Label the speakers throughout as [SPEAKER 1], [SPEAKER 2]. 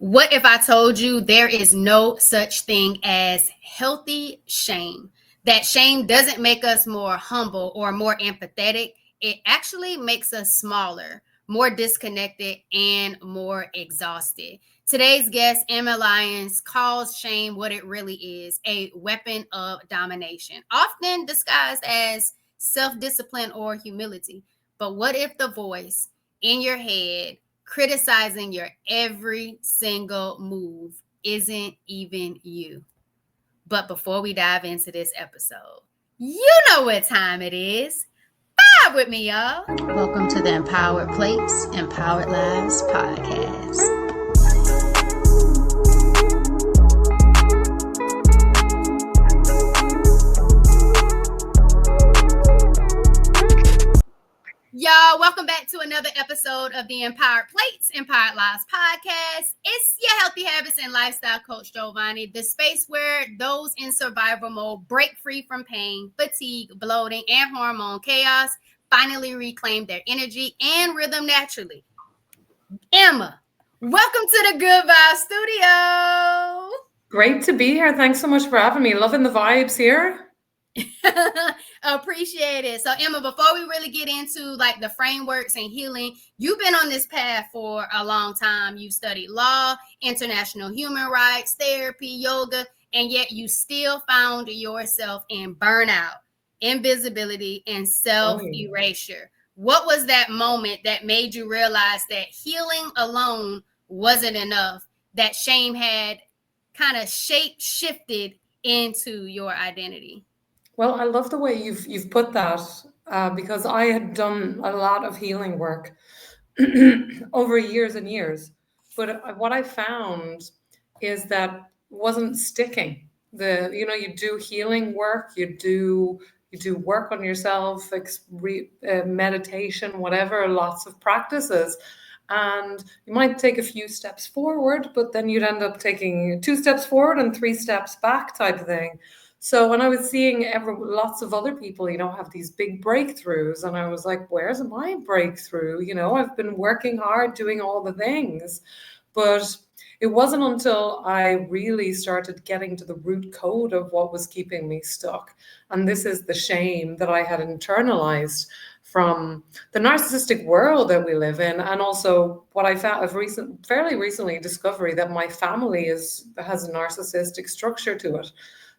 [SPEAKER 1] What if I told you there is no such thing as healthy shame? That shame doesn't make us more humble or more empathetic. It actually makes us smaller, more disconnected, and more exhausted. Today's guest, Emma Lyons, calls shame what it really is, a weapon of domination, often disguised as self-discipline or humility. But what if the voice in your head criticizing your every single move isn't even you? But before we dive into this episode, you know what time it is. Vibe with me, y'all. Welcome to the Empowered Plates, Empowered Lives podcast. Y'all, welcome back to another episode of the Empowered Plates, Empowered Lives podcast. It's your healthy habits and lifestyle coach, Jovonnie, the space where those in survival mode break free from pain, fatigue, bloating, and hormone chaos, finally reclaim their energy and rhythm naturally. Emma, welcome to the Good Vibe Studio.
[SPEAKER 2] Great to be here. Thanks so much for having me. Loving the vibes here.
[SPEAKER 1] Appreciate it. So Emma, before we really get into like the frameworks and healing, you've been on this path for a long time. You studied law, international human rights, therapy, yoga, and yet you still found yourself in burnout, invisibility, and self-erasure. What was that moment that made you realize that healing alone wasn't enough, that shame had kind of shifted into your identity?
[SPEAKER 2] Well, I love the way you've put that because I had done a lot of healing work over years and years. But what I found is that wasn't sticking. You do healing work, you do work on yourself, meditation, whatever, lots of practices. And you might take a few steps forward, but then you'd end up taking 2 steps forward and 3 steps back type of thing. So when I was seeing lots of other people, have these big breakthroughs, and I was like, where's my breakthrough? I've been working hard, doing all the things, but it wasn't until I really started getting to the root code of what was keeping me stuck. And this is the shame that I had internalized from the narcissistic world that we live in, and also what I found fairly recently discovery that my family has a narcissistic structure to it.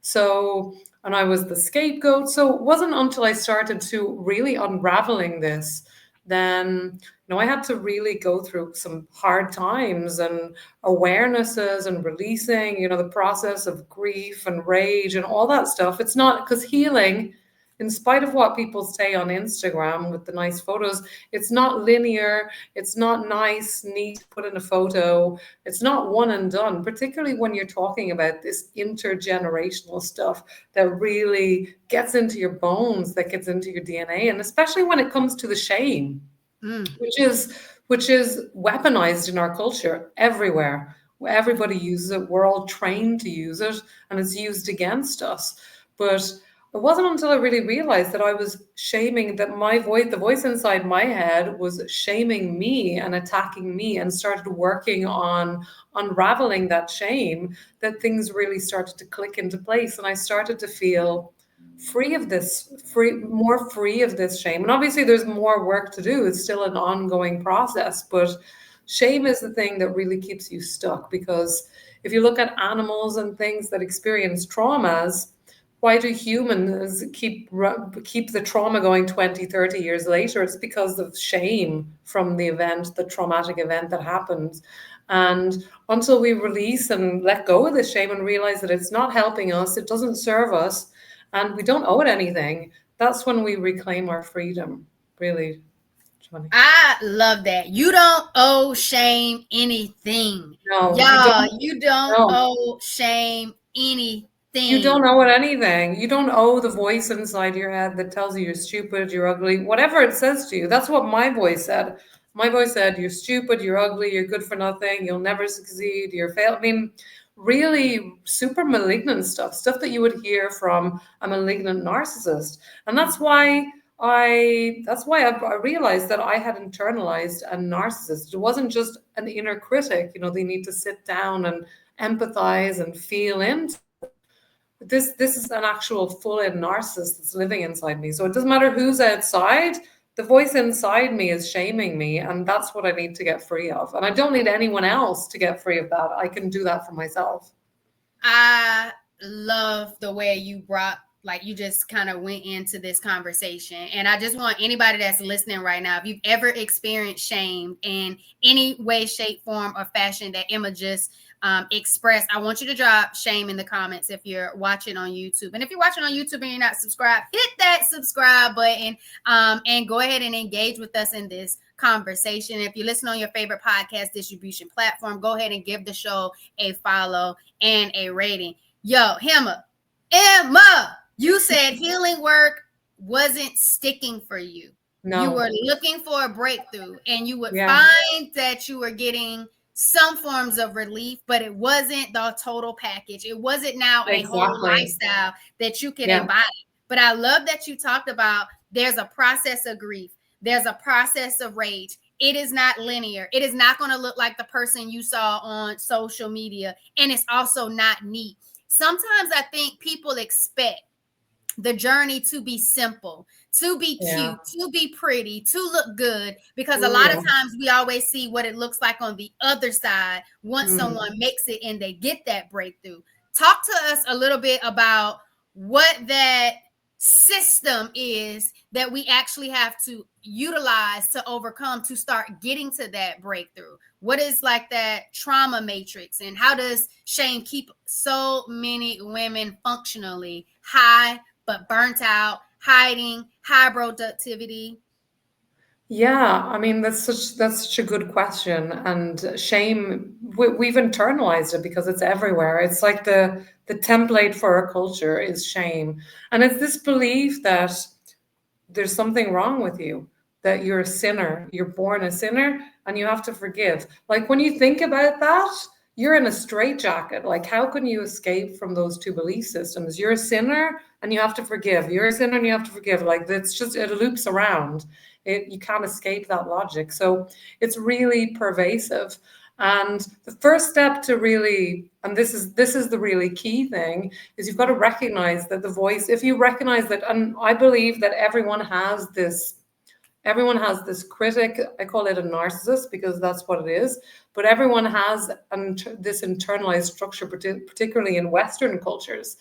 [SPEAKER 2] So, and I was the scapegoat. So it wasn't until I started to really unraveling this, then, I had to really go through some hard times and awarenesses and releasing, the process of grief and rage and all that stuff. It's not because healing, in spite of what people say on Instagram with the nice photos, it's not linear. It's not nice, neat, put in a photo. It's not one and done, particularly when you're talking about this intergenerational stuff that really gets into your bones, that gets into your DNA. And especially when it comes to the shame, which is weaponized in our culture everywhere. Everybody uses it. We're all trained to use it, and it's used against us. But it wasn't until I really realized that I was shaming, that the voice inside my head was shaming me and attacking me, and started working on unraveling that shame, that things really started to click into place. And I started to feel more free of this shame. And obviously there's more work to do. It's still an ongoing process, but shame is the thing that really keeps you stuck. Because if you look at animals and things that experience traumas, why do humans keep the trauma going 20, 30 years later? It's because of shame from the traumatic event that happened. And until we release and let go of the shame and realize that it's not helping us, it doesn't serve us, and we don't owe it anything, that's when we reclaim our freedom, really.
[SPEAKER 1] I love that. You don't owe shame anything.
[SPEAKER 2] No,
[SPEAKER 1] y'all, you don't owe shame anything.
[SPEAKER 2] You don't owe it anything. You don't owe the voice inside your head that tells you you're stupid, you're ugly, whatever it says to you. That's what my voice said. My voice said, you're stupid, you're ugly, you're good for nothing, you'll never succeed, you're failed. I mean, really super malignant stuff that you would hear from a malignant narcissist. And that's why I that's why I realized that I had internalized a narcissist. It wasn't just an inner critic, they need to sit down and empathize and feel into. This is an actual full-in narcissist that's living inside me. So it doesn't matter who's outside, the voice inside me is shaming me, and that's what I need to get free of. And I don't need anyone else to get free of that. I can do that for myself.
[SPEAKER 1] I love the way you brought, like, you just kind of went into this conversation. And I just want anybody that's listening right now, if you've ever experienced shame in any way, shape, form, or fashion that Emma just expressed, I want you to drop shame in the comments if you're watching on YouTube. And if you're watching on YouTube and you're not subscribed, hit that subscribe button and go ahead and engage with us in this conversation. If you listen on your favorite podcast distribution platform, go ahead and give the show a follow and a rating. Yo, Emma, you said healing work wasn't sticking for you. No. You were looking for a breakthrough, and you would find that you were getting some forms of relief, but it wasn't the total package. It wasn't now a whole lifestyle that you could embody. But I love that you talked about there's a process of grief. There's a process of rage. It is not linear. It is not going to look like the person you saw on social media. And it's also not neat. Sometimes I think people expect the journey to be simple, to be cute, to be pretty, to look good, because a lot of times we always see what it looks like on the other side once someone makes it and they get that breakthrough. Talk to us a little bit about what that system is that we actually have to utilize to overcome to start getting to that breakthrough. What is like that trauma matrix, and how does shame keep so many women functionally high but burnt out, hiding, high productivity?
[SPEAKER 2] Yeah, I mean, that's such a good question. And shame, we've internalized it because it's everywhere. It's like the template for our culture is shame. And it's this belief that there's something wrong with you, that you're a sinner, you're born a sinner, and you have to forgive. Like, when you think about that, you're in a straitjacket. Like, how can you escape from those two belief systems? You're a sinner and you have to forgive. You're a sinner and you have to forgive. Like, it's just, it loops around. You can't escape that logic. So it's really pervasive. And the first step to really, and this is the really key thing, is you've got to recognize that the voice, if you recognize that, and I believe that everyone has this critic. I call it a narcissist because that's what it is. But everyone has this internalized structure, particularly in Western cultures,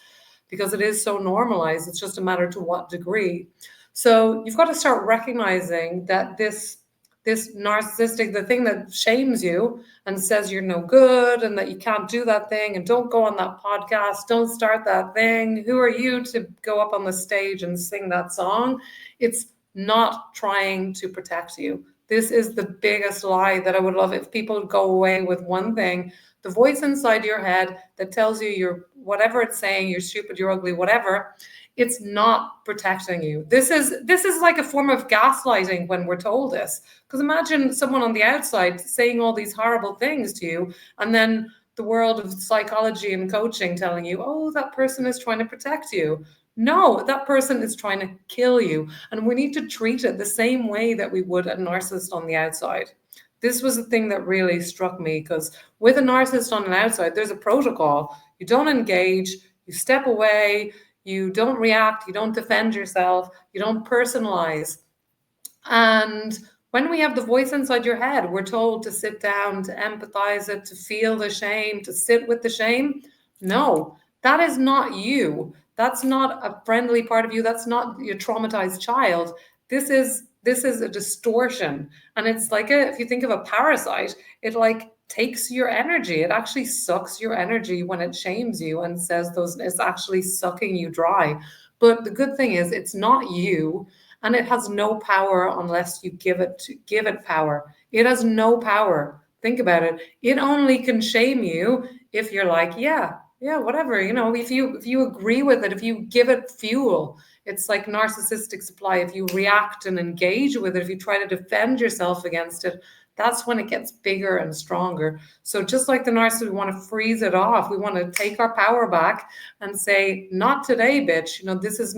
[SPEAKER 2] because it is so normalized. It's just a matter to what degree. So you've got to start recognizing that this narcissistic, the thing that shames you and says you're no good and that you can't do that thing and don't go on that podcast, don't start that thing. Who are you to go up on the stage and sing that song? It's not trying to protect you. This is the biggest lie that I would love if people would go away with one thing. The voice inside your head that tells you you're whatever it's saying, you're stupid, you're ugly, whatever, it's not protecting you. This is like a form of gaslighting when we're told this. Because imagine someone on the outside saying all these horrible things to you, and then the world of psychology and coaching telling you, oh, that person is trying to protect you. No, that person is trying to kill you. And we need to treat it the same way that we would a narcissist on the outside. This was the thing that really struck me, because with a narcissist on the outside, there's a protocol. You don't engage, you step away, you don't react, you don't defend yourself, you don't personalize. And when we have the voice inside your head, we're told to sit down, to empathize it, to feel the shame, to sit with the shame. No, that is not you. That's not a friendly part of you. That's not your traumatized child. This is a distortion. And it's like if you think of a parasite, it like takes your energy. It actually sucks your energy when it shames you and says it's actually sucking you dry. But the good thing is it's not you, and it has no power unless you give it power. It has no power. Think about it. It only can shame you if you're like, yeah, whatever, if you agree with it, if you give it fuel. It's like narcissistic supply. If you react and engage with it, if you try to defend yourself against it, that's when it gets bigger and stronger. So just like the narcissist, we want to freeze it off. We want to take our power back and say, not today, bitch. This is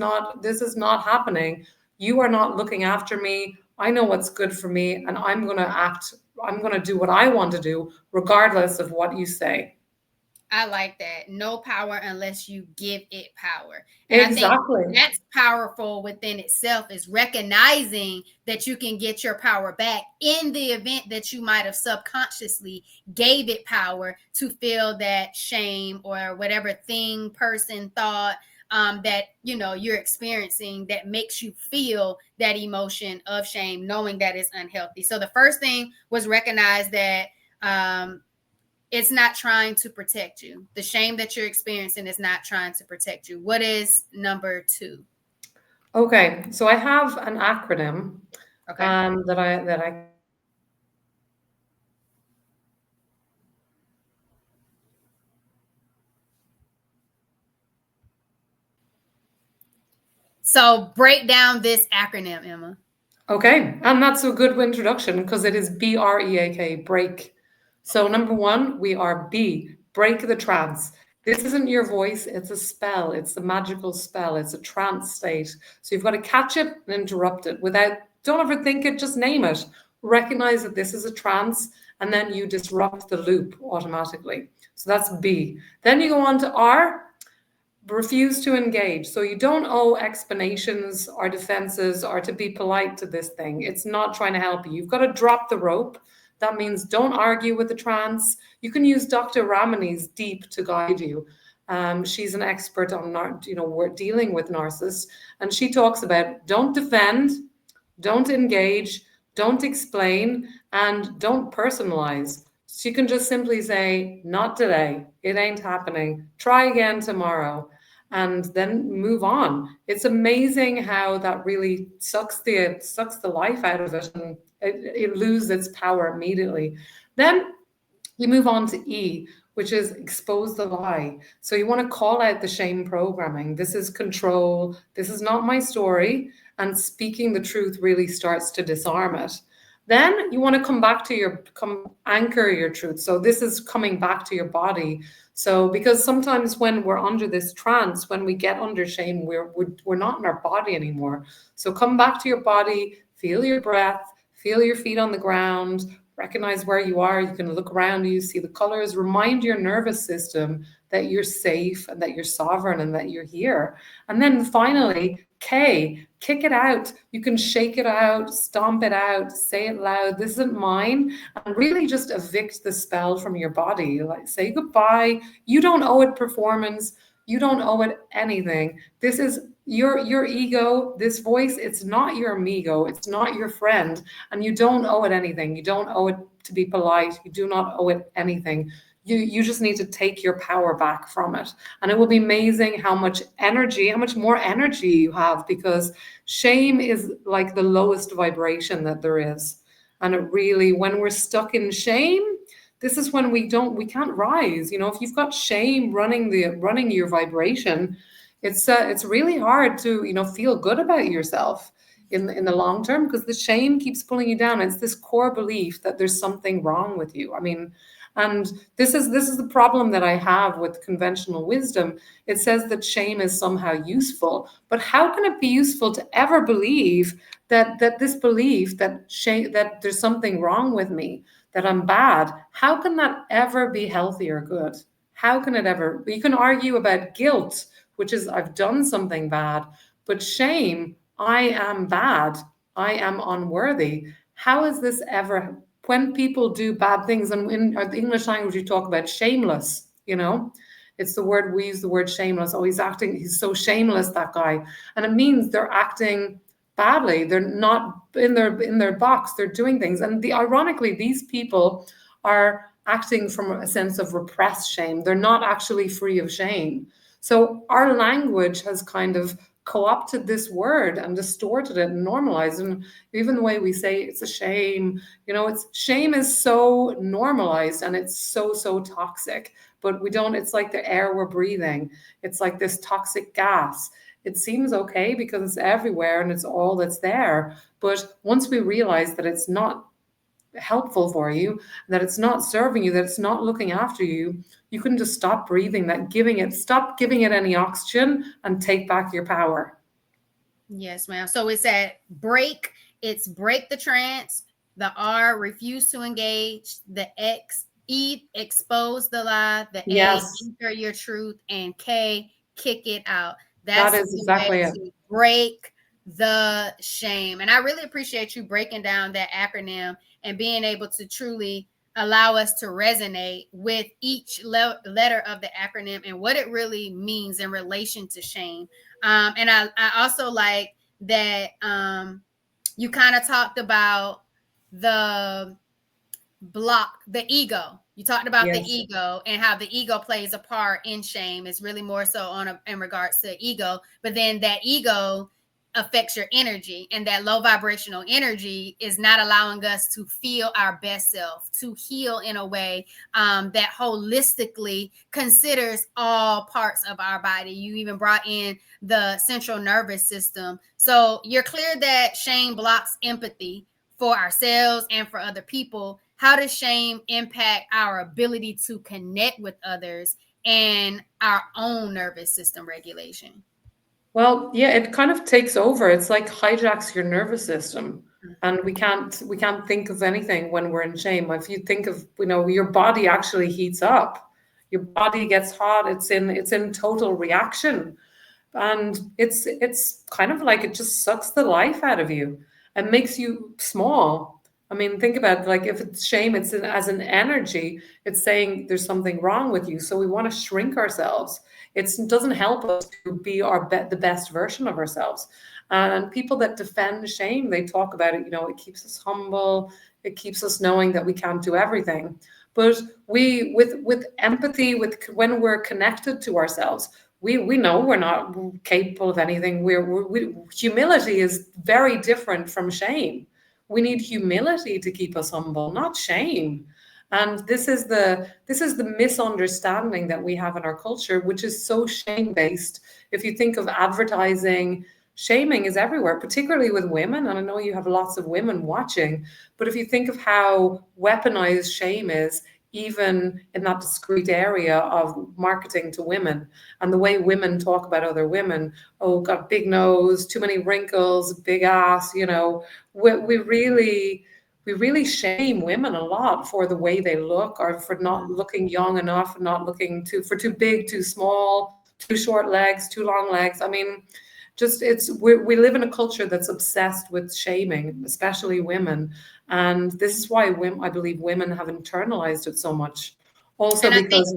[SPEAKER 2] not happening. You are not looking after me. I know what's good for me, and I'm going to do what I want to do, regardless of what you say.
[SPEAKER 1] I like that. No power unless you give it power. And I think
[SPEAKER 2] Exactly.
[SPEAKER 1] that's powerful within itself, is recognizing that you can get your power back in the event that you might have subconsciously gave it power to feel that shame or whatever thing, person, thought that you're experiencing that makes you feel that emotion of shame, knowing that it's unhealthy. So the first thing was recognize that it's not trying to protect you. The shame that you're experiencing is not trying to protect you. What is number two?
[SPEAKER 2] Okay, so I have an acronym
[SPEAKER 1] Okay.
[SPEAKER 2] that I
[SPEAKER 1] So break down this acronym, Emma.
[SPEAKER 2] Okay, and that's a good introduction because it is BREAK, break. So number one, we are B, break the trance. This isn't your voice, it's a spell, it's a magical spell, it's a trance state. So you've got to catch it and interrupt it without, don't overthink it, just name it. Recognize that this is a trance, and then you disrupt the loop automatically. So that's B. Then you go on to R, refuse to engage. So you don't owe explanations or defenses or to be polite to this thing. It's not trying to help you. You've got to drop the rope. That means don't argue with the trance. You can use Dr. Ramani's deep to guide you. She's an expert on, we're dealing with narcissists, and she talks about don't defend, don't engage, don't explain, and don't personalize. So you can just simply say, not today, it ain't happening, try again tomorrow, and then move on. It's amazing how that really sucks the life out of it, and it loses its power immediately. Then you move on to E, which is expose the lie. So you want to call out the shame programming. This is control. This is not my story. And speaking the truth really starts to disarm it. Then you want to come anchor your truth. So this is coming back to your body. So because sometimes when we're under this trance, when we get under shame, we're not in our body anymore. So come back to your body, feel your breath, feel your feet on the ground, recognize where you are. You can look around you, see the colors, remind your nervous system that you're safe and that you're sovereign and that you're here. And then finally, K, kick it out. You can shake it out, stomp it out, say it loud. This isn't mine. And really just evict the spell from your body. Like say goodbye. You don't owe it performance. You don't owe it anything. This is your ego, this voice. It's not your amigo. It's not your friend. And you don't owe it anything. You don't owe it to be polite. You do not owe it anything. You just need to take your power back from it. And it will be amazing how much more energy you have, because shame is like the lowest vibration that there is. And it really, when we're stuck in shame, this is when we can't rise. If you've got shame running your vibration, it's really hard to, feel good about yourself in the long term, because the shame keeps pulling you down. It's this core belief that there's something wrong with you. I mean, and this is the problem that I have with conventional wisdom. It says that shame is somehow useful, but how can it be useful to ever believe that this belief that shame, that there's something wrong with me, that I'm bad? How can that ever be healthy or good? How can it ever? You can argue about guilt, which is I've done something bad, but shame, I am bad, I am unworthy. How is this ever? When people do bad things, and in the English language, we talk about shameless, it's the word, we use the word shameless. Oh, he's so shameless, that guy. And it means they're acting badly. They're not in their box. They're doing things. And ironically, these people are acting from a sense of repressed shame. They're not actually free of shame. So our language has kind of co-opted this word and distorted it and normalized. And even the way we say it's a shame, shame is so normalized, and it's so toxic. But we don't, it's like the air we're breathing. It's like this toxic gas. It seems okay because it's everywhere and it's all that's there. But once we realize that it's not helpful for you, that it's not serving you, that it's not looking after you, you can just stop breathing, stop giving it any oxygen, and take back your power.
[SPEAKER 1] Yes, ma'am. So it's at break. It's break the trance. The R, refuse to engage. The X, expose the lie. The A,
[SPEAKER 2] Yes,
[SPEAKER 1] anchor your truth. And K, kick it out.
[SPEAKER 2] that
[SPEAKER 1] That's
[SPEAKER 2] is
[SPEAKER 1] the way
[SPEAKER 2] exactly it.
[SPEAKER 1] to break the shame. And I really appreciate you breaking down that acronym and being able to truly allow us to resonate with each letter of the acronym and what it really means in relation to shame. And I also like that you kind of talked about the the ego. You talked about the
[SPEAKER 2] Yes.
[SPEAKER 1] ego and how the ego plays a part in shame. It's really more so in regards to ego, but then that ego affects your energy, and that low vibrational energy is not allowing us to feel our best self, to heal in a way that holistically considers all parts of our body. You even brought in the central nervous system. So you're clear that shame blocks empathy for ourselves and for other people. How does shame impact our ability to connect with others and our own nervous system regulation?
[SPEAKER 2] Well, yeah, it kind of takes over. It's like hijacks your nervous system. And we can't think of anything when we're in shame. If you think of, your body actually heats up. Your body gets hot. It's in total reaction. And it's kind of like it just sucks the life out of you and makes you small. I mean, think about it, like if it's shame, as an energy, it's saying there's something wrong with you. So we want to shrink ourselves. It doesn't help us to be the best version of ourselves. And people that defend shame, they talk about it. It keeps us humble. It keeps us knowing that we can't do everything. But with empathy, with when we're connected to ourselves, we know we're not capable of anything. Humility is very different from shame. We need humility to keep us humble, not shame. And this is the misunderstanding that we have in our culture, which is so shame based. If you think of advertising, shaming is everywhere, particularly with women. And I know you have lots of women watching, but if you think of how weaponized shame is, even in that discrete area of marketing to women, and the way women talk about other women, oh, got big nose, too many wrinkles, big ass, we really shame women a lot for the way they look, or for not looking young enough, not looking for too big, too small, too short legs, too long legs. I mean, just we live in a culture that's obsessed with shaming, especially women, and this is why I believe women have internalized it so much. Also
[SPEAKER 1] And I think
[SPEAKER 2] because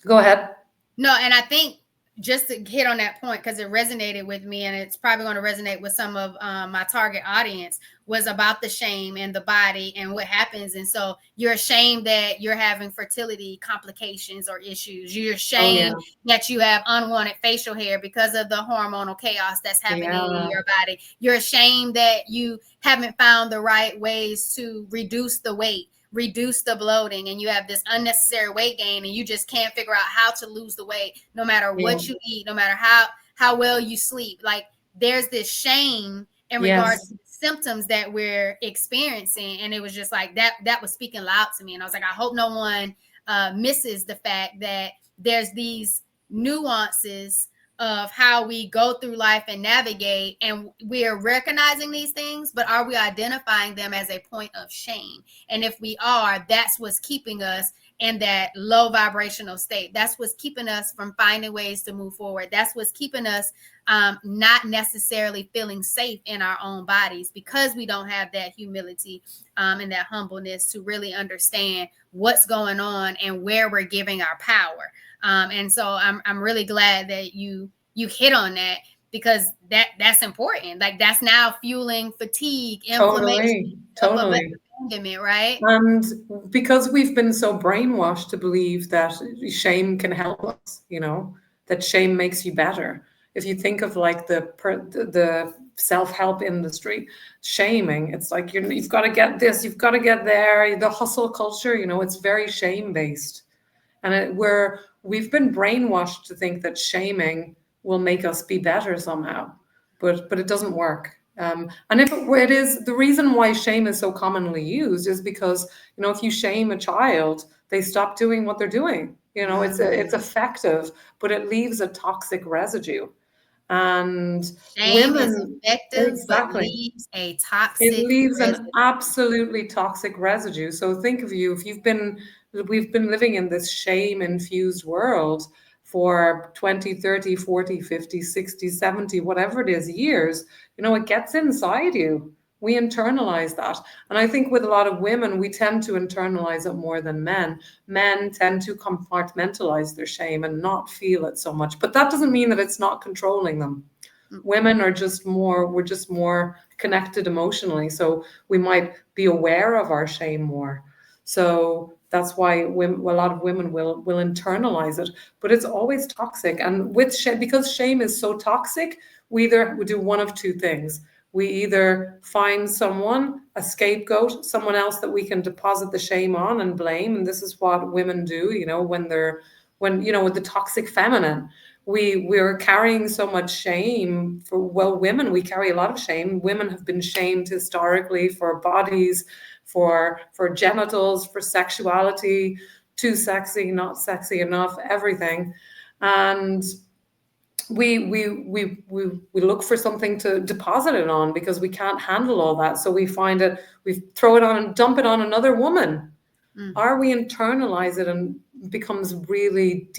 [SPEAKER 2] go ahead.
[SPEAKER 1] No, and I think just to hit on that point, because it resonated with me and it's probably going to resonate with some of my target audience, was about the shame and the body and what happens. And so you're ashamed that you're having fertility complications or issues. You're
[SPEAKER 2] Oh yeah,
[SPEAKER 1] ashamed that you have unwanted facial hair because of the hormonal chaos that's happening in
[SPEAKER 2] yeah,
[SPEAKER 1] your body. You're ashamed that you haven't found the right ways to reduce the weight, reduce the bloating, and you have this unnecessary weight gain, and you just can't figure out how to lose the weight no matter
[SPEAKER 2] yeah,
[SPEAKER 1] what you eat, no matter how well you sleep. Like, there's this shame in regards
[SPEAKER 2] yes,
[SPEAKER 1] to the symptoms that we're experiencing, and it was just like that was speaking loud to me. And I was like, I hope no one misses the fact that there's these nuances of how we go through life and navigate, and we are recognizing these things, but are we identifying them as a point of shame? And if we are, that's what's keeping us in that low vibrational state. That's what's keeping us from finding ways to move forward. That's what's keeping us not necessarily feeling safe in our own bodies, because we don't have that humility and that humbleness to really understand what's going on and where we're giving our power. And so I'm really glad that you hit on that, because that's important. Like, that's now fueling fatigue, inflammation,
[SPEAKER 2] totally, totally.
[SPEAKER 1] abandonment, right?
[SPEAKER 2] And because we've been so brainwashed to believe that shame can help us, that shame makes you better. If you think of like the self-help industry, shaming, it's like you've got to get this, you've got to get there. The hustle culture, it's very shame based, and we've been brainwashed to think that shaming will make us be better somehow, but it doesn't work. And if it is, the reason why shame is so commonly used is because if you shame a child, they stop doing what they're doing. It's effective, but it leaves a toxic residue. And
[SPEAKER 1] Shame is
[SPEAKER 2] women,
[SPEAKER 1] effective, but
[SPEAKER 2] exactly.
[SPEAKER 1] leaves a
[SPEAKER 2] It
[SPEAKER 1] toxic
[SPEAKER 2] leaves an
[SPEAKER 1] residue.
[SPEAKER 2] absolutely toxic residue. So think of you, if we've been living in this shame infused world for 20, 30, 40, 50, 60, 70, whatever it is, years, it gets inside you. We internalize that. And I think with a lot of women, we tend to internalize it more than men. Men tend to compartmentalize their shame and not feel it so much. But that doesn't mean that it's not controlling them.
[SPEAKER 1] Mm,
[SPEAKER 2] Women are just more, we're just more connected emotionally, so we might be aware of our shame more. So that's why women, a lot of women will internalize it, but it's always toxic. And with shame, because shame is so toxic, we do one of two things. We either find someone, a scapegoat, someone else that we can deposit the shame on and blame, and this is what women do, with the toxic feminine, we're carrying so much shame. For, well, women, we carry a lot of shame. Women have been shamed historically for bodies, for genitals, for sexuality, too sexy, not sexy enough, everything. And we look for something to deposit it on because we can't handle all that, so we find it, we throw it on and dump it on another woman,
[SPEAKER 1] mm,
[SPEAKER 2] or we internalize it and becomes really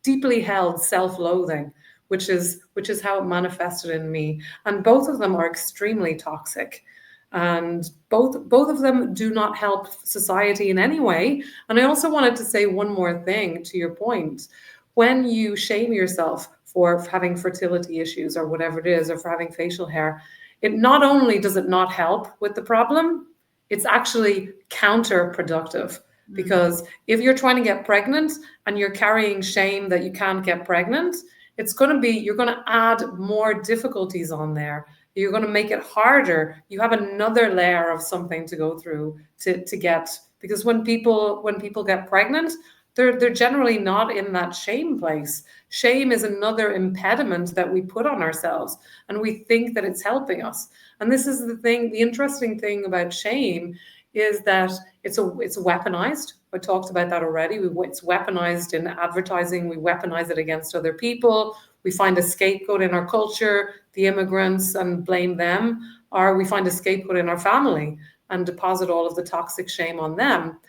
[SPEAKER 2] deeply held self-loathing, which is how it manifested in me. And both of them are extremely toxic, and both of them do not help society in any way. And I also wanted to say one more thing to your point. When you shame yourself for having fertility issues or whatever it is, or for having facial hair, it not only does it not help with the problem, it's actually counterproductive.
[SPEAKER 1] mm.
[SPEAKER 2] Because if you're trying to get pregnant and you're carrying shame that you can't get pregnant, you're going to add more difficulties on there. You're going to make it harder. You have another layer of something to go through to get, because when people get pregnant, they're generally not in that shame place. Shame is another impediment that we put on ourselves, and we think that it's helping us. And this is the thing, the interesting thing about shame is that it's weaponized. I talked about that already. It's weaponized in advertising. We weaponize it against other people. We find a scapegoat in our culture, the immigrants, and blame them. Or we find a scapegoat in our family and deposit all of the toxic shame on them.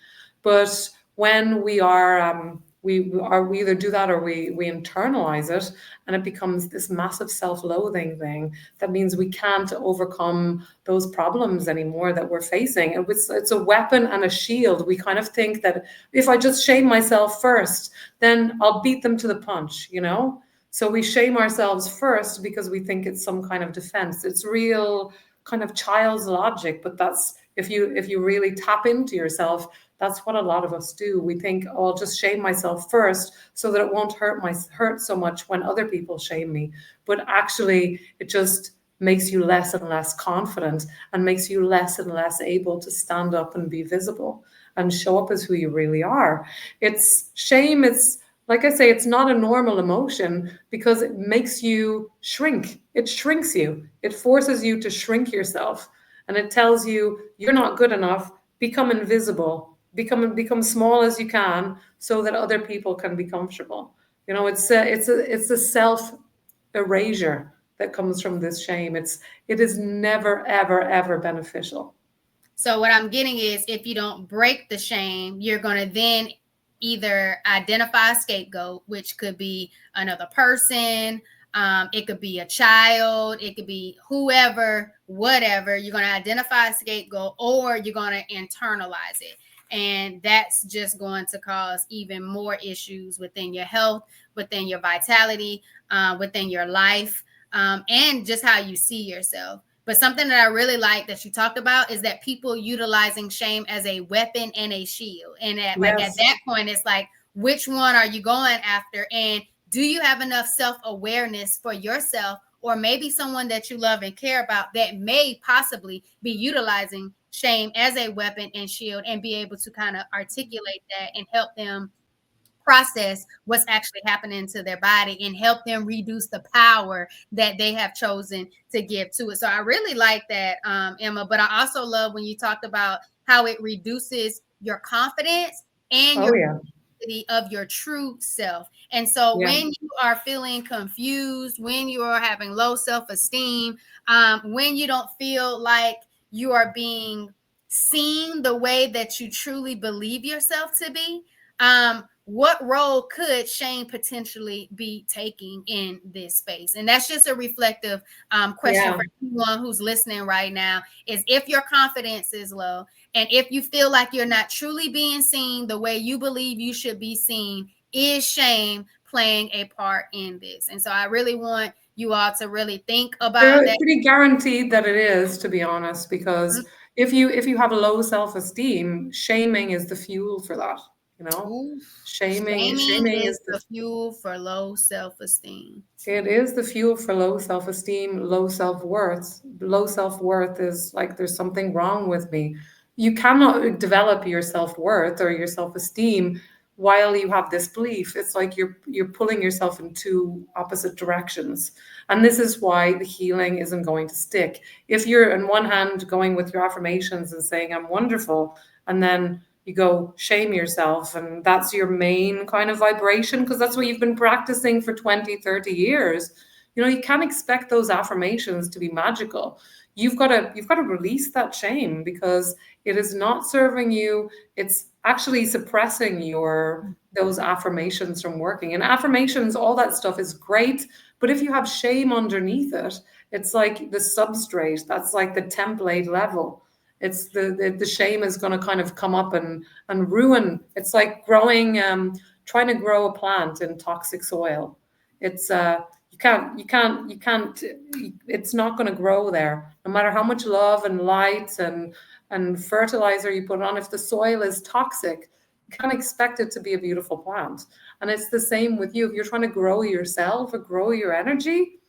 [SPEAKER 2] But when we either do that, or we internalize it, and it becomes this massive self-loathing thing. That means we can't overcome those problems anymore that we're facing. It's a weapon and a shield. We kind of think that if I just shame myself first, then I'll beat them to the punch. So we shame ourselves first because we think it's some kind of defense. It's real kind of child's logic, but that's, if you really tap into yourself, that's what a lot of us do. We think, oh, I'll just shame myself first so that it won't hurt so much when other people shame me. But actually, it just makes you less and less confident, and makes you less and less able to stand up and be visible and show up as who you really are. It's shame. It's like I say, it's not a normal emotion because it makes you shrink. It shrinks you. It forces you to shrink yourself, and it tells you you're not good enough. Become invisible. Become small as you can so that other people can be comfortable. It's a self erasure that comes from this shame. It is never ever ever beneficial.
[SPEAKER 1] So what I'm getting is, if you don't break the shame, you're going to then either identify a scapegoat, which could be another person, it could be a child, it could be whoever, whatever. You're going to identify a scapegoat, or you're going to internalize it. And that's just going to cause even more issues within your health, within your vitality, within your life, and just how you see yourself. But something that I really like that you talked about is that people utilizing shame as a weapon and a shield. And at
[SPEAKER 2] Yes.
[SPEAKER 1] that point, it's like, which one are you going after? And do you have enough self-awareness for yourself, or maybe someone that you love and care about that may possibly be utilizing shame as a weapon and shield, and be able to kind of articulate that and help them process what's actually happening to their body, and help them reduce the power that they have chosen to give to it. So I really like that, Emma. But I also love when you talked about how it reduces your confidence and
[SPEAKER 2] Oh
[SPEAKER 1] your
[SPEAKER 2] yeah.
[SPEAKER 1] authenticity of your true self. And so
[SPEAKER 2] Yeah.
[SPEAKER 1] when you are feeling confused, when you are having low self-esteem, when you don't feel like you are being seen the way that you truly believe yourself to be, what role could shame potentially be taking in this space? And that's just a reflective question
[SPEAKER 2] Yeah.
[SPEAKER 1] for anyone who's listening right now, is if your confidence is low and if you feel like you're not truly being seen the way you believe you should be seen, is shame playing a part in this? And so I really want you all to really think about
[SPEAKER 2] They're
[SPEAKER 1] that.
[SPEAKER 2] pretty guaranteed that it is, to be honest, because if you have a low self-esteem, shaming is the fuel for that, you know?
[SPEAKER 1] Ooh, shaming
[SPEAKER 2] Shaming
[SPEAKER 1] is
[SPEAKER 2] is the
[SPEAKER 1] the fuel for low self-esteem.
[SPEAKER 2] it is the fuel for low self-esteem, low self-worth. Low self-worth is like there's something wrong with me. You cannot develop your self-worth or your self-esteem while you have this belief. It's like you're pulling yourself in two opposite directions. And this is why the healing isn't going to stick. If you're on one hand going with your affirmations and saying I'm wonderful, and then you go shame yourself, and that's your main kind of vibration because that's what you've been practicing for 20, 30 years. You can't expect those affirmations to be magical. You've got to release that shame because it is not serving you. It's actually suppressing your those affirmations from working. And affirmations, all that stuff is great, but if you have shame underneath it, it's like the substrate, that's like the template level. It's the shame is going to kind of come up and ruin. It's like trying to grow a plant in toxic soil. It's you can't. It's not going to grow there, no matter how much love and light and fertilizer you put on. If the soil is toxic, you can't expect it to be a beautiful plant. And it's the same with you. If you're trying to grow yourself or grow your energy,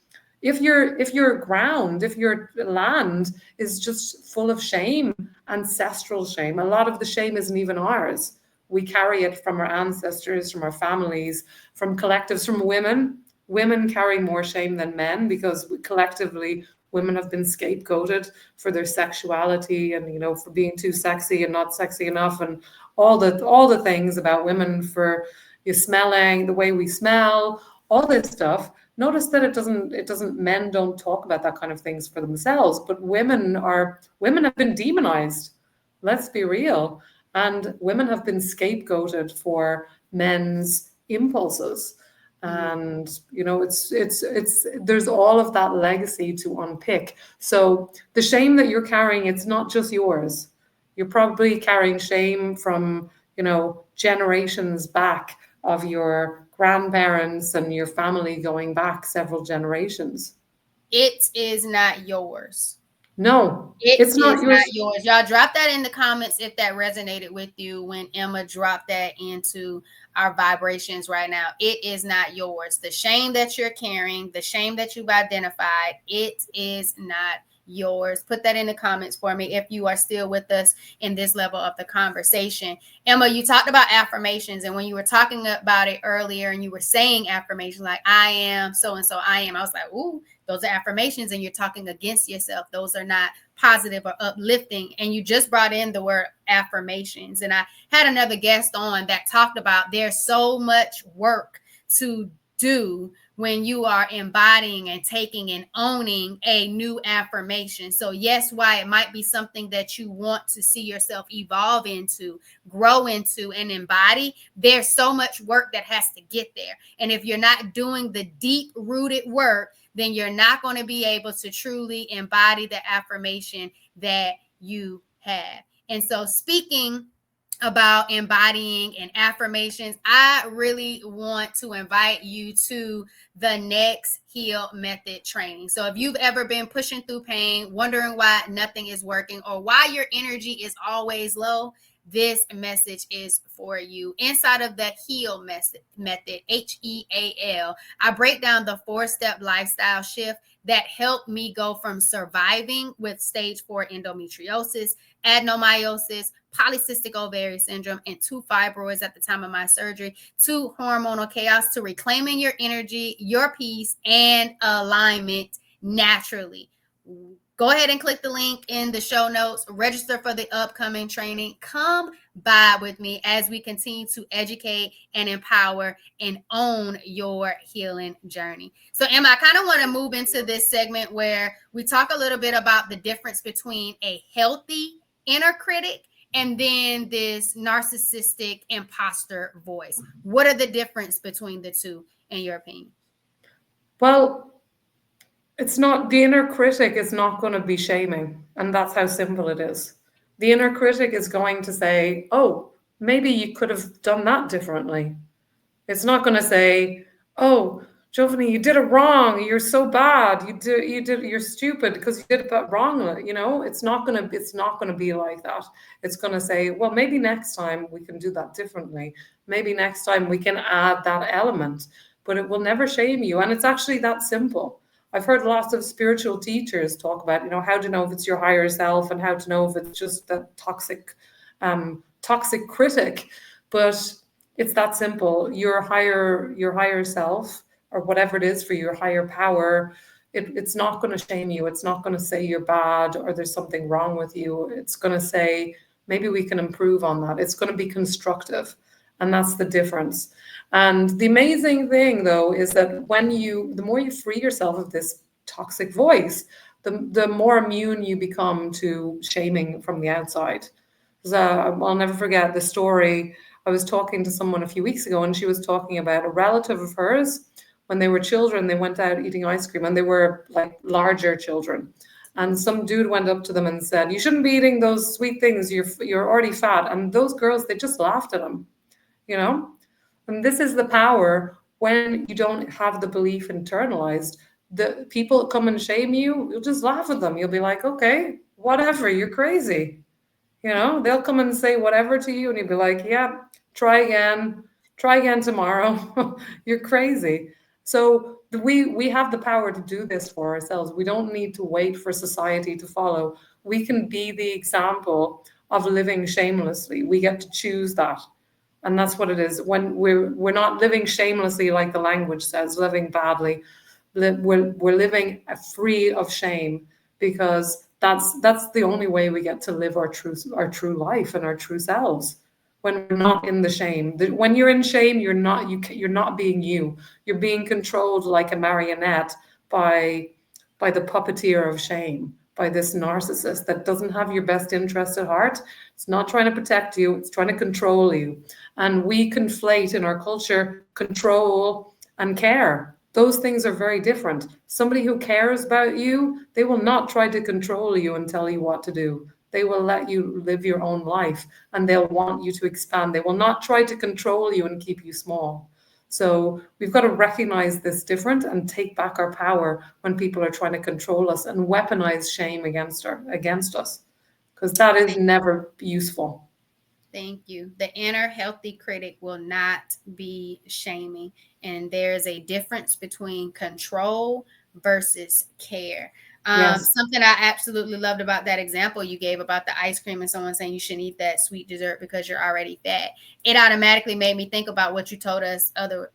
[SPEAKER 2] if your ground, if your land is just full of shame, ancestral shame, a lot of the shame isn't even ours. We carry it from our ancestors, from our families, from collectives, from women. Women carry more shame than men because collectively women have been scapegoated for their sexuality and for being too sexy and not sexy enough, and all the things about women, for you smelling the way we smell, all this stuff. Notice that it doesn't men don't talk about that kind of things for themselves, but women have been demonized. Let's be real. And women have been scapegoated for men's impulses. And it's there's all of that legacy to unpick. So the shame that you're carrying, it's not just yours. You're probably carrying shame from generations back, of your grandparents and your family going back several generations.
[SPEAKER 1] It is not yours.
[SPEAKER 2] No,
[SPEAKER 1] It
[SPEAKER 2] it's not
[SPEAKER 1] is not
[SPEAKER 2] yours.
[SPEAKER 1] yours. Y'all drop that in the comments if that resonated with you when Emma dropped that into our vibrations right now. It is not yours. The shame that you're carrying, the shame that you've identified, it is not yours. Put that in the comments for me if you are still with us in this level of the conversation. Emma, you talked about affirmations, and when you were talking about it earlier and you were saying affirmations like I am so and so, I am, I was like, ooh, those are affirmations and you're talking against yourself. Those are not positive or uplifting. And you just brought in the word affirmations. And I had another guest on that talked about there's so much work to do when you are embodying and taking and owning a new affirmation. So yes, why it might be something that you want to see yourself evolve into, grow into, and embody, there's so much work that has to get there. And if you're not doing the deep rooted work, then you're not going to be able to truly embody the affirmation that you have. And so speaking about embodying and affirmations, I really want to invite you to the next Heal Method training. So if you've ever been pushing through pain, wondering why nothing is working or why your energy is always low, this message is for you. Inside of the Heal method, HEAL, I break down the 4-step lifestyle shift that helped me go from surviving with stage 4 endometriosis, adenomyosis, polycystic ovary syndrome, and 2 fibroids at the time of my surgery, to hormonal chaos, to reclaiming your energy, your peace, and alignment naturally. Go ahead and click the link in the show notes, register for the upcoming training. Come by with me as we continue to educate and empower and own your healing journey. So, Emma, I kind of want to move into this segment where we talk a little bit about the difference between a healthy inner critic and then this narcissistic imposter voice. What are the difference between the two, in your opinion?
[SPEAKER 2] Well, it's not, the inner critic is not going to be shaming, and that's how simple it is. The inner critic is going to say, oh, maybe you could have done that differently. It's not going to say, "Oh, Jovonnie, you did it wrong. You're so bad. You're stupid because you did it wrongly." It's not going to be like that. It's going to say, "Well, maybe next time we can do that differently. Maybe next time we can add that element." But it will never shame you, and it's actually that simple. I've heard lots of spiritual teachers talk about, how to know if it's your higher self and how to know if it's just that toxic critic. But it's that simple. Your higher self, or whatever it is for your higher power, it's not going to shame you. It's not going to say you're bad or there's something wrong with you. It's going to say, maybe we can improve on that. It's going to be constructive. And that's the difference. And the amazing thing, though, is that the more you free yourself of this toxic voice, the more immune you become to shaming from the outside. So I'll never forget the story. I was talking to someone a few weeks ago, and she was talking about a relative of hers. When they were children, they went out eating ice cream, and they were like larger children. And some dude went up to them and said, "You shouldn't be eating those sweet things. You're already fat." And those girls, they just laughed at him, you know. And this is the power when you don't have the belief internalized. The people come and shame you, you'll just laugh at them. You'll be like, "Okay, whatever. You're crazy." They'll come and say whatever to you, and you'll be like, "Yeah, try again tomorrow." You're crazy. So we have the power to do this for ourselves. We don't need to wait for society to follow. We can be the example of living shamelessly. We get to choose that. And that's what it is. When we're not living shamelessly, like the language says, living badly. We're living free of shame, because that's the only way we get to live our true life and our true selves. When we're not in the shame. When you're in shame, you're not being you. You're being controlled like a marionette by the puppeteer of shame, by this narcissist that doesn't have your best interest at heart. It's not trying to protect you, it's trying to control you. And we conflate in our culture control and care. Those things are very different. Somebody who cares about you, they will not try to control you and tell you what to do. They will let you live your own life, and they'll want you to expand. They will not try to control you and keep you small. So we've got to recognize this different and take back our power when people are trying to control us and weaponize shame against us, because that is never useful.
[SPEAKER 1] Thank you. The inner healthy critic will not be shaming. And there's a difference between control versus care.
[SPEAKER 2] Yes,
[SPEAKER 1] Something I absolutely loved about that example you gave about the ice cream and someone saying you shouldn't eat that sweet dessert because you're already fat. It automatically made me think about what you told us other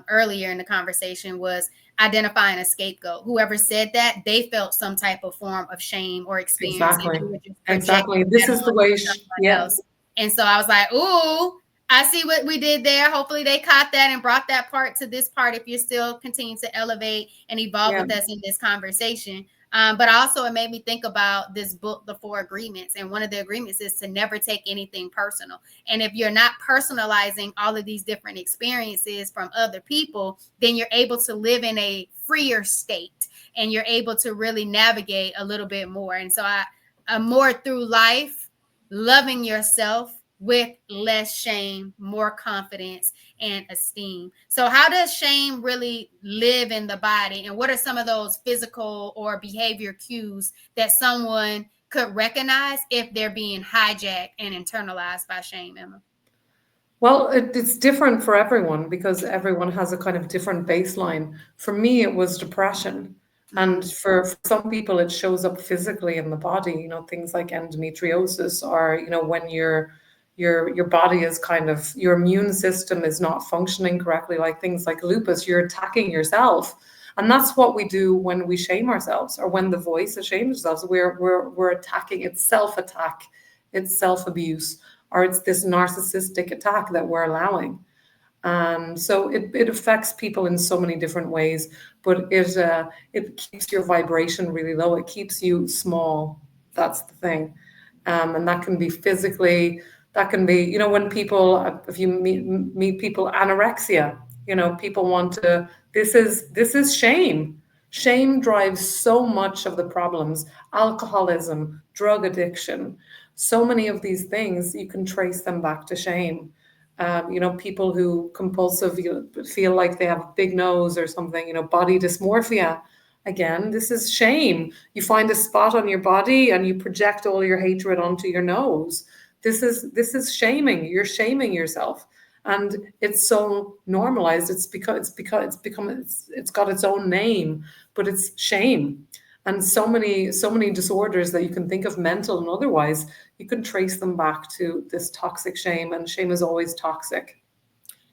[SPEAKER 1] earlier in the conversation, was identifying a scapegoat. Whoever said that, they felt some type of form of shame or experience, and
[SPEAKER 2] exactly.
[SPEAKER 1] they were just
[SPEAKER 2] Exactly.
[SPEAKER 1] projecting
[SPEAKER 2] This
[SPEAKER 1] that
[SPEAKER 2] is the
[SPEAKER 1] on
[SPEAKER 2] way,
[SPEAKER 1] someone
[SPEAKER 2] yeah,
[SPEAKER 1] else. And so I was like, ooh, I see what we did there. Hopefully they caught that and brought that part to this part if you're still continuing to elevate and evolve
[SPEAKER 2] yeah,
[SPEAKER 1] with us in this conversation. But also it made me think about this book, The Four Agreements. And one of the agreements is to never take anything personal. And if you're not personalizing all of these different experiences from other people, then you're able to live in a freer state and you're able to really navigate a little bit more. And so I'm more through life, loving yourself with less shame, more confidence and esteem. So how does shame really live in the body? And what are some of those physical or behavior cues that someone could recognize if they're being hijacked and internalized by shame, Emma?
[SPEAKER 2] Well, it's different for everyone because everyone has a kind of different baseline. For me, it was depression. And
[SPEAKER 1] Mm,
[SPEAKER 2] for some people, it shows up physically in the body, things like endometriosis, or, when your body is kind of, your immune system is not functioning correctly, like things like lupus, you're attacking yourself. And that's what we do when we shame ourselves, or when the voice shames ourselves. We're attacking. It's self-attack, it's self-abuse, or it's this narcissistic attack that we're allowing. And so it affects people in so many different ways, but it keeps your vibration really low. It keeps you small. That's the thing. And that can be physically, that can be, when people, if you meet people, anorexia, people want to, this is shame. Shame drives so much of the problems. Alcoholism, drug addiction, so many of these things, you can trace them back to shame. People who compulsive feel like they have a big nose or something, body dysmorphia. Again, this is shame. You find a spot on your body and you project all your hatred onto your nose. This is shaming. You're shaming yourself. And it's so normalized. It's got its own name, but it's shame. And so many disorders that you can think of, mental and otherwise, you can trace them back to this toxic shame, and shame is always toxic.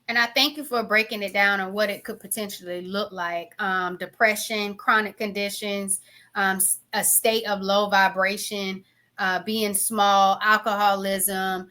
[SPEAKER 1] And I thank you for breaking it down on what it could potentially look like. Depression, chronic conditions, a state of low vibration, being small, alcoholism,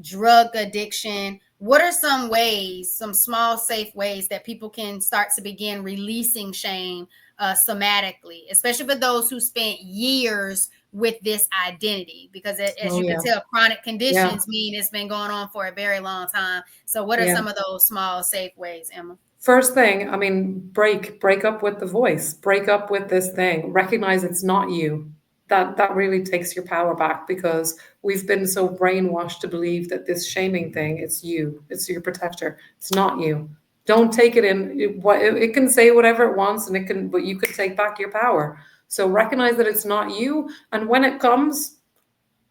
[SPEAKER 1] drug addiction. What are some ways, some small, safe ways that people can start to begin releasing shame somatically, especially for those who spent years with this identity? Because as you can tell, chronic conditions mean it's been going on for a very long time. So what are some of those small, safe ways, Emma?
[SPEAKER 2] First thing, break up with the voice, break up with this thing, recognize it's not you. That really takes your power back, because we've been so brainwashed to believe that this shaming thing, it's you, it's your protector. It's not you. Don't take it in. It can say whatever it wants, but you can take back your power. So recognize that it's not you, and when it comes,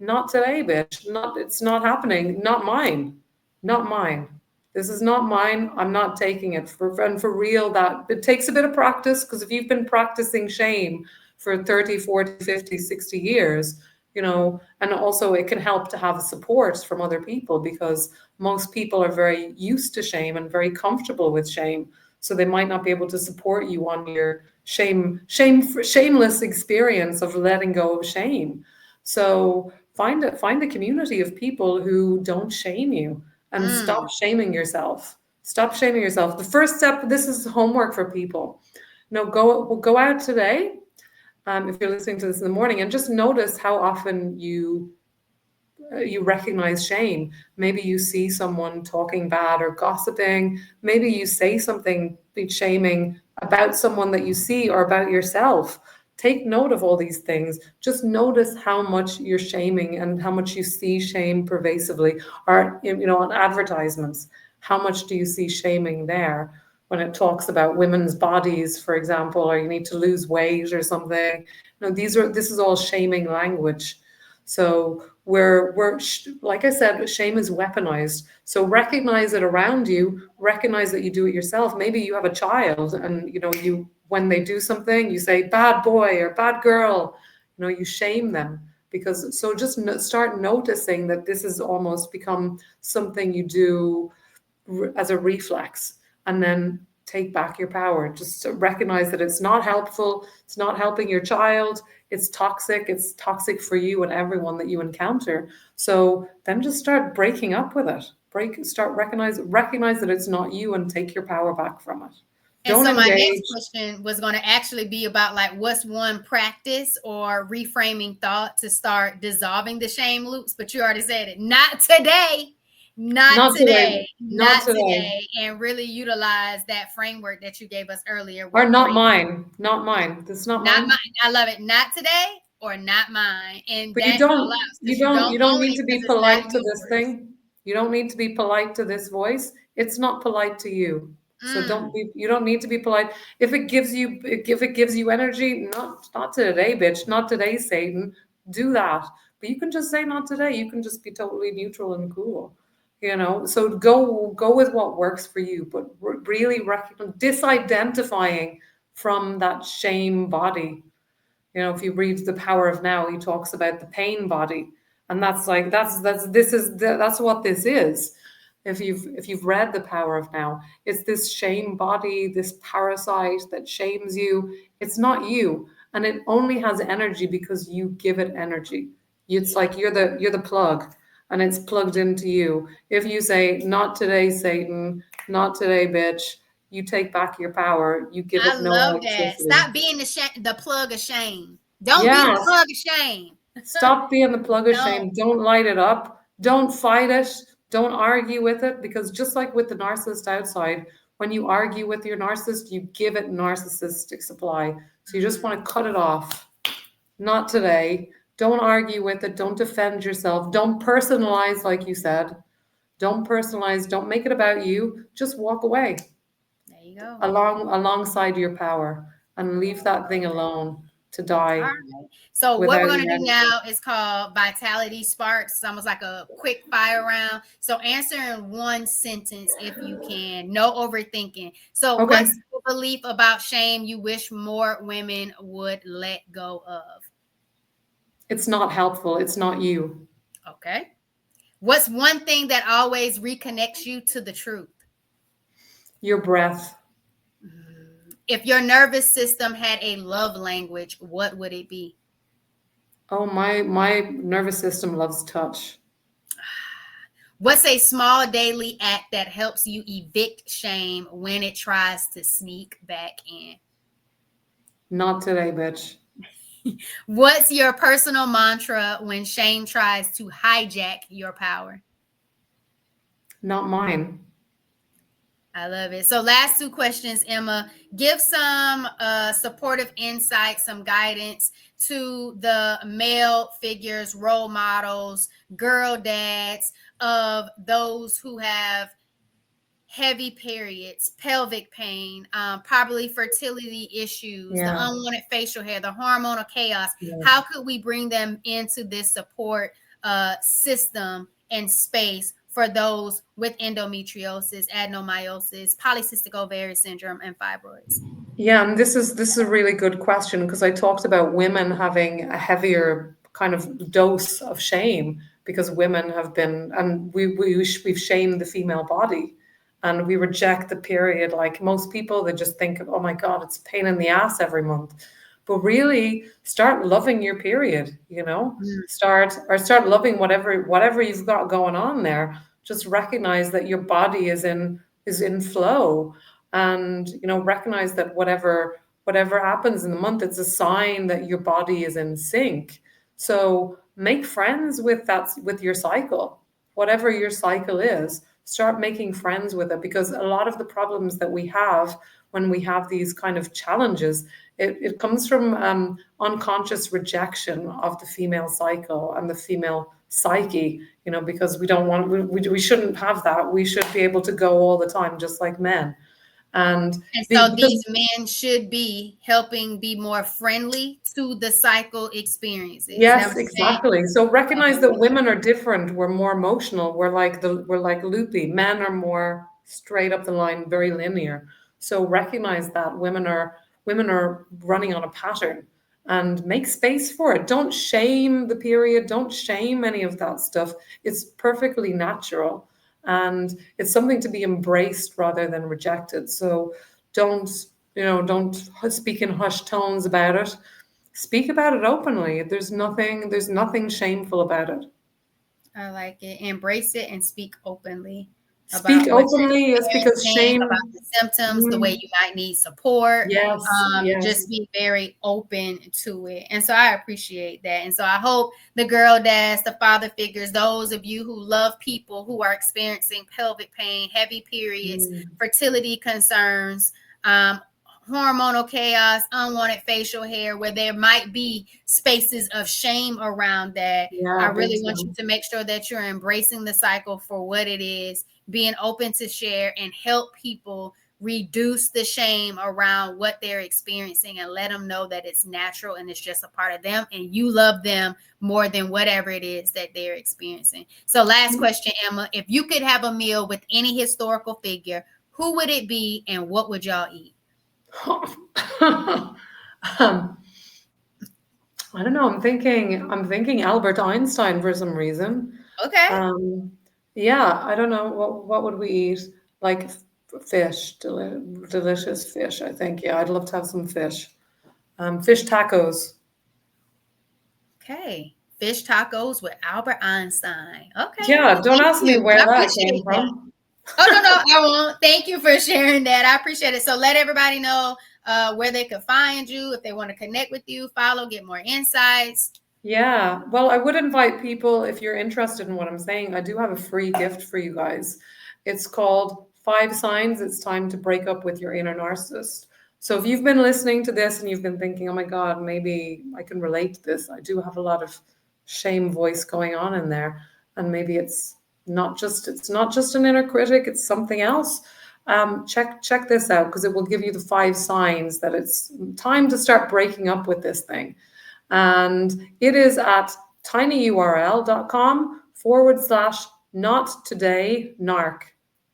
[SPEAKER 2] not today, bitch. It's not happening. Not mine. Not mine. This is not mine. I'm not taking it. And for real, that it takes a bit of practice, because if you've been practicing shame for 30, 40, 50, 60 years, and also it can help to have support from other people, because most people are very used to shame and very comfortable with shame. So they might not be able to support you on your shameless experience of letting go of shame. So find a community of people who don't shame you, and stop shaming yourself. Stop shaming yourself. The first step, this is homework for people. Go out today. If you're listening to this in the morning, and just notice how often you recognize shame. Maybe you see someone talking bad or gossiping. Maybe you say something shaming about someone that you see, or about yourself. Take note of all these things. Just notice how much you're shaming, and how much you see shame pervasively, or on advertisements. How much do you see shaming there? When it talks about women's bodies, for example, or you need to lose weight or something. This is all shaming language. So like I said, shame is weaponized. So recognize it around you, recognize that you do it yourself. Maybe you have a child, and when they do something, you say bad boy or bad girl, you shame them. So just start noticing that this has almost become something you do as a reflex, and then take back your power. Just to recognize that it's not helpful. It's not helping your child. It's toxic. It's toxic for you and everyone that you encounter. So then just start breaking up with it. Recognize that it's not you, and take your power back from it.
[SPEAKER 1] And so my next question was going to actually be about, like, what's one practice or reframing thought to start dissolving the shame loops? But you already said it. Not today. Not today. And really utilize that framework that you gave us earlier.
[SPEAKER 2] Or not mine. Not mine. This is not mine.
[SPEAKER 1] I love it. Not today, or not mine. And
[SPEAKER 2] but you don't need to be polite to this thing. You don't need to be polite to this voice. It's not polite to you. So you don't need to be polite. If it gives you energy, not today, bitch. Not today, Satan. Do that. But you can just say not today. You can just be totally neutral and cool. So go with what works for you, but really disidentifying from that shame body. If you read The Power of Now, he talks about the pain body, and that's what this is. if you've read The Power of Now, it's this shame body, this parasite that shames you. It's not you, and it only has energy because you give it energy. It's
[SPEAKER 1] Yeah.
[SPEAKER 2] like you're the plug, and it's plugged into you. If you say, "Not today, Satan," "Not today, bitch," you take back your power. You give
[SPEAKER 1] I
[SPEAKER 2] it no
[SPEAKER 1] love that.
[SPEAKER 2] electricity.
[SPEAKER 1] Stop being the plug of shame. Don't be the
[SPEAKER 2] Yes.
[SPEAKER 1] plug of shame.
[SPEAKER 2] Stop being the plug of
[SPEAKER 1] Don't.
[SPEAKER 2] shame. Don't light it up. Don't fight it. Don't argue with it. Because just like with the narcissist outside, when you argue with your narcissist, you give it narcissistic supply. So you just want to cut it off. Not today. Don't argue with it. Don't defend yourself. Don't personalize, like you said. Don't personalize. Don't make it about you. Just walk away
[SPEAKER 1] There you go.
[SPEAKER 2] alongside your power and leave that thing alone to
[SPEAKER 1] All
[SPEAKER 2] die
[SPEAKER 1] right. So what we're
[SPEAKER 2] without
[SPEAKER 1] going to
[SPEAKER 2] your
[SPEAKER 1] do
[SPEAKER 2] energy.
[SPEAKER 1] now is called Vitality Sparks. It's almost like a quick fire round. So answer in one sentence if you can. No overthinking. So
[SPEAKER 2] Okay.
[SPEAKER 1] what's the belief about shame you wish more women would let go of?
[SPEAKER 2] It's not helpful. It's not you.
[SPEAKER 1] Okay. What's one thing that always reconnects you to the truth?
[SPEAKER 2] Your breath.
[SPEAKER 1] If your nervous system had a love language, what would it be?
[SPEAKER 2] Oh, my nervous system loves touch.
[SPEAKER 1] What's a small daily act that helps you evict shame when it tries to sneak back in?
[SPEAKER 2] Not today, bitch.
[SPEAKER 1] What's your personal mantra when shame tries to hijack your power?
[SPEAKER 2] Not mine.
[SPEAKER 1] I love it. So, last two questions, Emma. Give some supportive insight, some guidance to the male figures, role models, girl dads of those who have heavy periods, pelvic pain, probably fertility issues, the
[SPEAKER 2] Yeah.
[SPEAKER 1] unwanted facial hair, the hormonal chaos.
[SPEAKER 2] Yeah.
[SPEAKER 1] How could we bring them into this support system and space for those with endometriosis, adenomyosis, polycystic ovary syndrome, and fibroids?
[SPEAKER 2] Yeah, and this is a really good question because I talked about women having a heavier kind of dose of shame because women have been, and we've shamed the female body, and we reject the period. Like most people, they just think, oh my God, it's a pain in the ass every month. But really start loving your period,
[SPEAKER 1] Mm.
[SPEAKER 2] start loving whatever you've got going on there. Just recognize that your body is in flow, and recognize that whatever happens in the month, it's a sign that your body is in sync. So make friends with your cycle, whatever your cycle is. Start making friends with it, because a lot of the problems that we have when we have these kind of challenges, it comes from unconscious rejection of the female cycle and the female psyche, because we don't want, we shouldn't have that. We should be able to go all the time just like men. And
[SPEAKER 1] And so
[SPEAKER 2] because
[SPEAKER 1] these men should be helping be more friendly to the cycle experiences. Is that
[SPEAKER 2] yes,
[SPEAKER 1] what you're saying?
[SPEAKER 2] exactly. So recognize that
[SPEAKER 1] Okay.
[SPEAKER 2] women are different. We're more emotional. We're like loopy. Men are more straight up the line, very linear. So recognize that women are running on a pattern, and make space for it. Don't shame the period. Don't shame any of that stuff. It's perfectly natural, and it's something to be embraced rather than rejected. So don't don't speak in hushed tones about it. Speak about it openly. There's nothing shameful about it.
[SPEAKER 1] I like it. Embrace it and speak openly
[SPEAKER 2] Speak
[SPEAKER 1] about what
[SPEAKER 2] openly,
[SPEAKER 1] you're
[SPEAKER 2] yes, because
[SPEAKER 1] experiencing,
[SPEAKER 2] shame.
[SPEAKER 1] about the symptoms, the way
[SPEAKER 2] Mm,
[SPEAKER 1] you might need support.
[SPEAKER 2] yes,
[SPEAKER 1] Just
[SPEAKER 2] yes.
[SPEAKER 1] be very open to it. And so I appreciate that. And so I hope the girl dads, the father figures, those of you who love people who are experiencing pelvic pain, heavy periods,
[SPEAKER 2] Mm,
[SPEAKER 1] fertility concerns, um, hormonal chaos, unwanted facial hair, where there might be spaces of shame around that. I
[SPEAKER 2] yeah, big
[SPEAKER 1] really want you
[SPEAKER 2] time.
[SPEAKER 1] to make sure that you're embracing the cycle for what it is, being open to share and help people reduce the shame around what they're experiencing, and let them know that it's natural and it's just a part of them, and you love them more than whatever it is that they're experiencing. So last question, Emma, if you could have a meal with any historical figure, who would it be and what would y'all eat?
[SPEAKER 2] um, I don't know. I'm thinking Albert Einstein for some reason.
[SPEAKER 1] Okay.
[SPEAKER 2] Um, Yeah, I don't know what would we eat? Like fish, delicious fish, I think. Yeah, I'd love to have some fish. Fish tacos.
[SPEAKER 1] Okay. Fish tacos with Albert Einstein. Okay.
[SPEAKER 2] Yeah,
[SPEAKER 1] Well,
[SPEAKER 2] don't
[SPEAKER 1] thank
[SPEAKER 2] ask me
[SPEAKER 1] you.
[SPEAKER 2] where
[SPEAKER 1] I
[SPEAKER 2] that came
[SPEAKER 1] appreciate that.
[SPEAKER 2] from.
[SPEAKER 1] Oh, no, no, I won't. Thank you for sharing that. I appreciate it. So let everybody know where they could find you, if they want to connect with you, follow, get more insights.
[SPEAKER 2] Yeah, well, I would invite people, if you're interested in what I'm saying, I do have a free gift for you guys. It's called 5 Signs It's Time to Break Up with Your Inner Narcissist. So if you've been listening to this and you've been thinking, oh my God, maybe I can relate to this, I do have a lot of shame voice going on in there. And maybe it's not just an inner critic, it's something else. Check this out because it will give you the 5 signs that it's time to start breaking up with this thing. And it is at tinyurl.com/not today narc,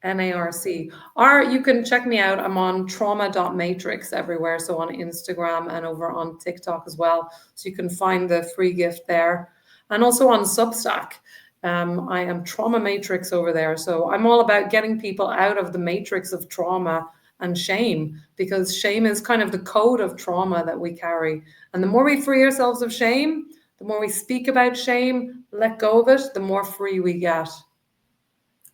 [SPEAKER 2] NARC. Or you can check me out. I'm on trauma.matrix everywhere. So on Instagram and over on TikTok as well. So you can find the free gift there. And also on Substack. I am Trauma Matrix over there. So I'm all about getting people out of the matrix of trauma and shame, because shame is kind of the code of trauma that we carry. And the more we free ourselves of shame, the more we speak about shame, let go of it, the more free we get.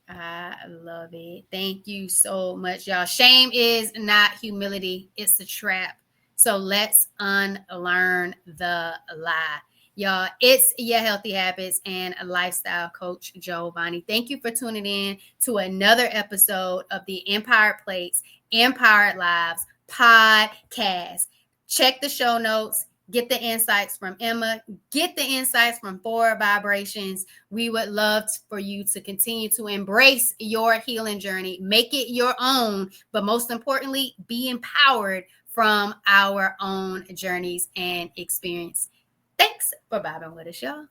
[SPEAKER 1] I love it. Thank you so much, y'all. Shame is not humility, it's a trap. So let's unlearn the lie. Y'all, it's your healthy habits and lifestyle coach, Jovonnie. Thank you for tuning in to another episode of the Empowered Plates, Empowered Lives podcast. Check the show notes. Get the insights from Emma. Get the insights from Forward Vibrations. We would love for you to continue to embrace your healing journey, make it your own, but most importantly, be empowered from our own journeys and experience. Thanks for vibing with us, y'all.